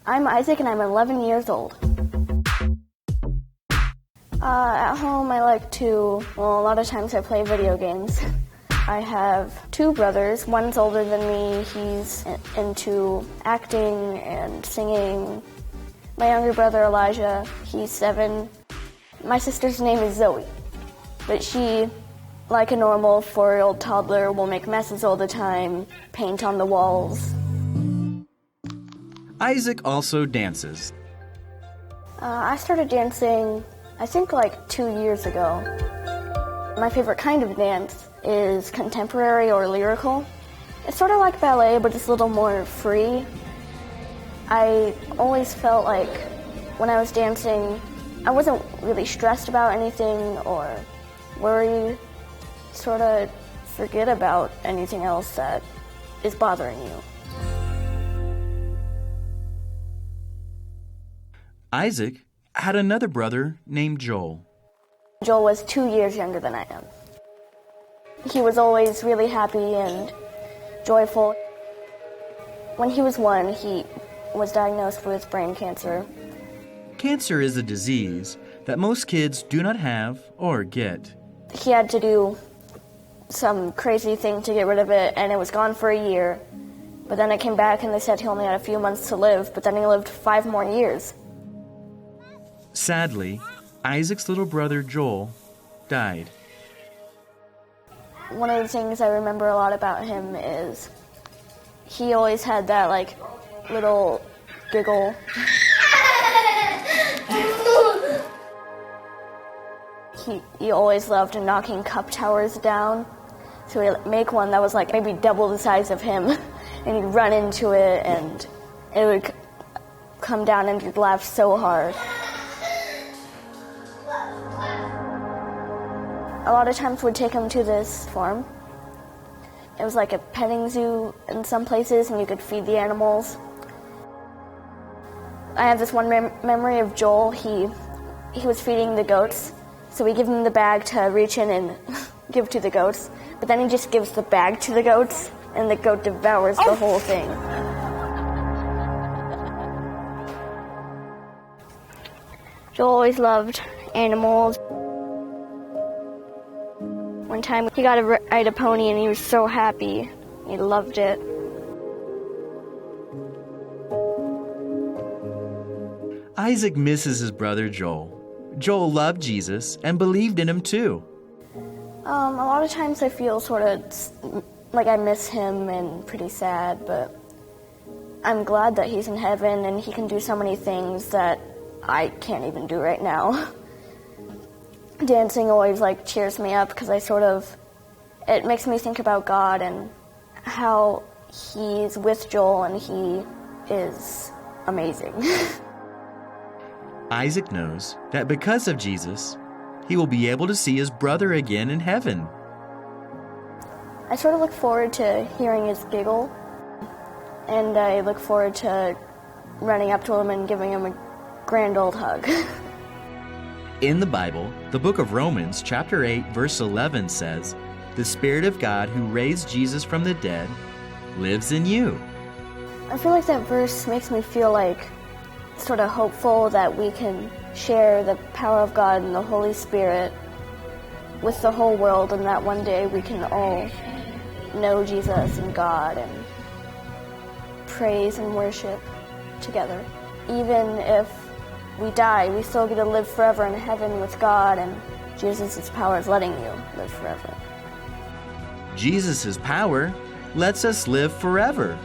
I'm Isaac and I'm 11 years old. At home I like to, a lot of times I play video games. I have two brothers. One's older than me. He's into acting and singing. My younger brother Elijah, he's 7. My sister's name is Zoe, but she, like a normal 4-year-old toddler, will make messes all the time, paint on the walls. Isaac also dances. I started dancing, I think like 2 years ago. My favorite kind of dance is contemporary or lyrical. It's sort of like ballet, but it's a little more free. I always felt like when I was dancing, I wasn't really stressed about anything or worried. Sort of forget about anything else that is bothering you. Isaac had another brother named Joel. Joel was 2 years younger than I am. He was always really happy and joyful. When he was 1, he was diagnosed with brain cancer. Cancer is a disease that most kids do not have or get. He had to do some crazy thing to get rid of it, and it was gone for a year. But then it came back and they said he only had a few months to live, but then he lived 5 more years. Sadly, Isaac's little brother Joel died. One of the things I remember a lot about him is he always had that little giggle. He always loved knocking cup towers down. So he'd make one that was maybe double the size of him, and he'd run into it, and it would come down, and he'd laugh so hard. A lot of times we'd take him to this farm. It was like a petting zoo in some places, and you could feed the animals. I have this one memory of Joel. He was feeding the goats, so we give him the bag to reach in and give to the goats, but then he just gives the bag to the goats, and the goat devours the whole thing. Joel always loved animals. One time he got to ride a pony and he was so happy. He loved it. Isaac misses his brother Joel. Joel loved Jesus and believed in him too. A lot of times I feel sort of like I miss him and pretty sad, but I'm glad that he's in heaven and he can do so many things that I can't even do right now. Dancing always cheers me up because it makes me think about God and how he's with Joel and he is amazing. Isaac knows that because of Jesus, he will be able to see his brother again in heaven. I sort of look forward to hearing his giggle, and I look forward to running up to him and giving him a grand old hug. In the Bible, the book of Romans, chapter 8, verse 11 says, "The Spirit of God who raised Jesus from the dead lives in you." I feel like that verse makes me feel sort of hopeful that we can share the power of God and the Holy Spirit with the whole world, and that one day we can all know Jesus and God and praise and worship together. Even if we die, we still get to live forever in heaven with God, and Jesus' power is letting you live forever. Jesus' power lets us live forever.